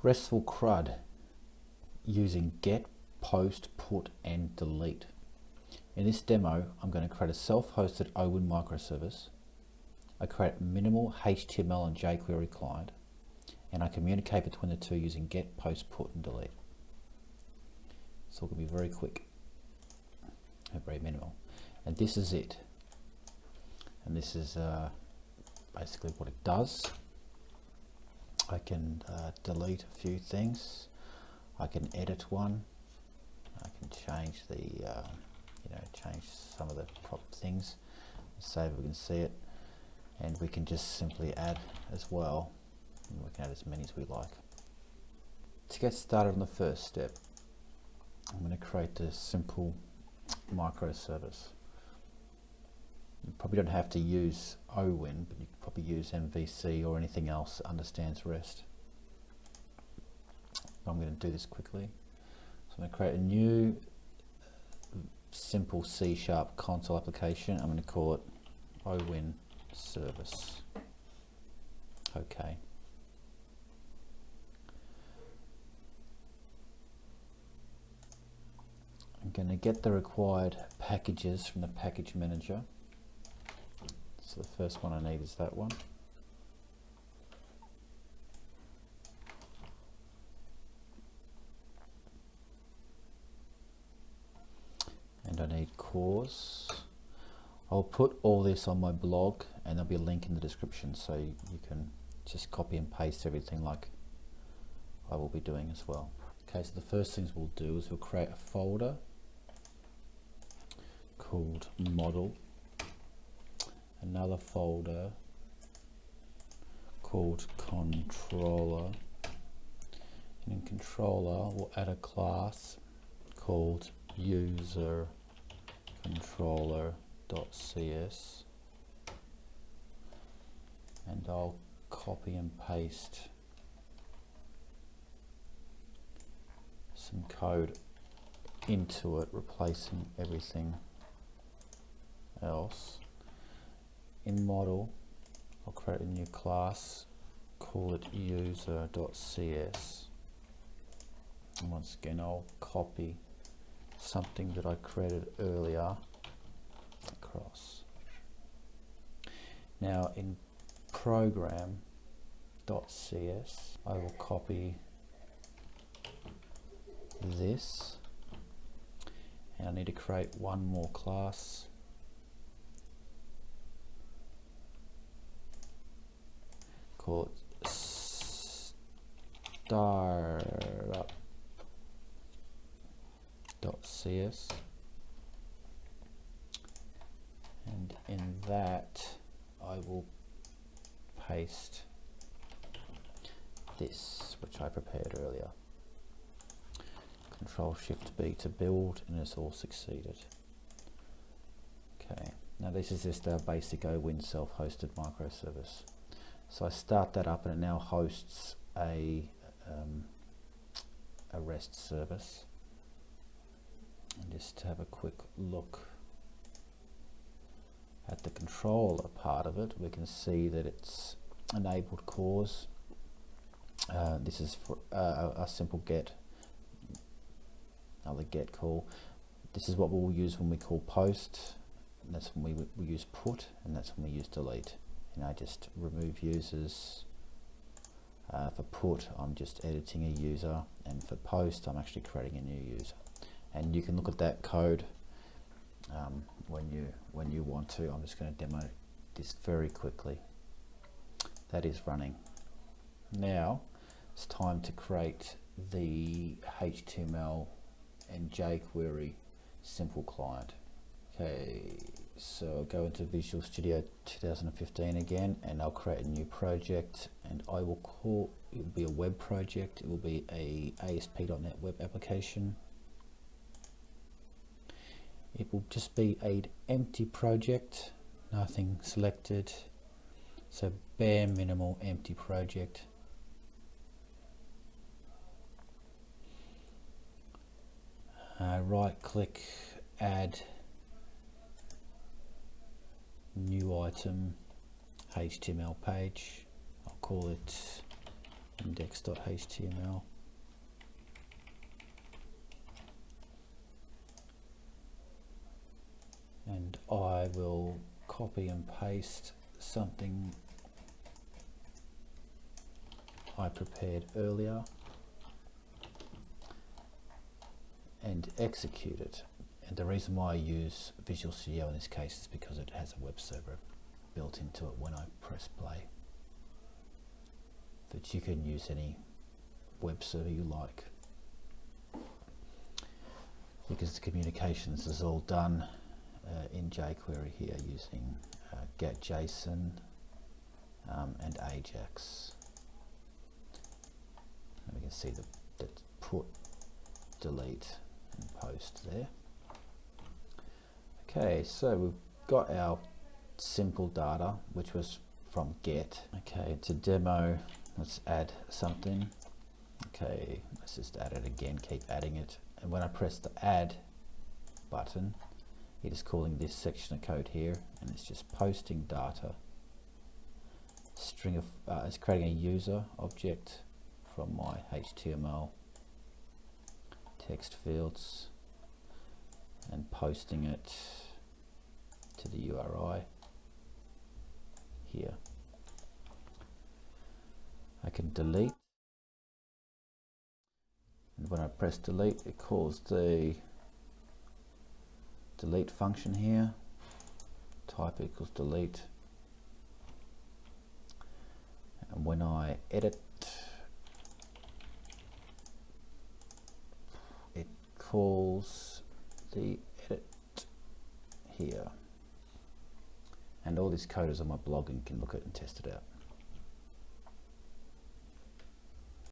RESTful CRUD using get, post, put, and delete. In this demo, I'm going to create a self-hosted OWIN microservice. I create a minimal HTML and JQuery client, and I communicate between the two using get, post, put, and delete. It's all going to be very quick and very minimal. And this is it. And this is basically what it does. I can delete a few things. I can edit one. I can change the, change some of the things. Save it, we can see it, and we can just simply add as well. And we can add as many as we like. To get started on the first step, I'm going to create a simple microservice. You probably don't have to use OWIN, but you could probably use MVC or anything else that understands REST. I'm going to do this quickly. So I'm going to create a new simple C# console application. I'm going to call it OWIN service. Okay. I'm going to get the required packages from the package manager. So the first one I need is that one. And I need cores. I'll put all this on my blog, and there'll be a link in the description, so you can just copy and paste everything like I will be doing as well. Okay, so the first things we'll do is we'll create a folder called model, another folder called controller, and in controller we'll add a class called user controller.cs, and I'll copy and paste some code into it, replacing everything else. In model, I'll create a new class, call it user.cs, and once again I'll copy something that I created earlier across. Now in program.cs, I will copy this, and I need to create one more class called startup.cs, and in that I will paste this, which I prepared earlier. Control-Shift-B to build, and it's all succeeded. Okay, now this is just our basic OWIN self-hosted microservice. So I start that up, and it now hosts a REST service. And just to have a quick look at the controller part of it, we can see that it's enabled cores. This is for a simple get, another get call. This is what we'll use when we call post, and that's when we use put, and that's when we use delete. And I just remove users. For put, I'm just editing a user, and for post, I'm actually creating a new user. And you can look at that code when you want to. I'm just going to demo this very quickly. That is running. Now it's time to create the HTML and JQuery simple client. Okay, so I'll go into Visual Studio 2015 again, and I'll create a new project, and I will call it will be a web project. It will be a ASP.NET web application. It will just be an empty project, nothing selected, so bare minimal empty project. Right click, add new item, HTML page. I'll call it index.html. And I will copy and paste something I prepared earlier and execute it. And the reason why I use Visual Studio in this case is because it has a web server built into it when I press play. But you can use any web server you like, because the communications is all done in jQuery here using getJSON and Ajax. And we can see the put, delete and post there. Okay, so we've got our simple data, which was from get. Okay, to demo, let's add something. Okay, let's just add it again, keep adding it. And when I press the add button, it is calling this section of code here, and it's just posting data. String of, it's creating a user object from my HTML text fields and posting it to the URI here. I can delete, and when I press delete, it calls the delete function here, type equals delete, and when I edit, it calls the edit here. And all this code is on my blog and you can look at it and test it out.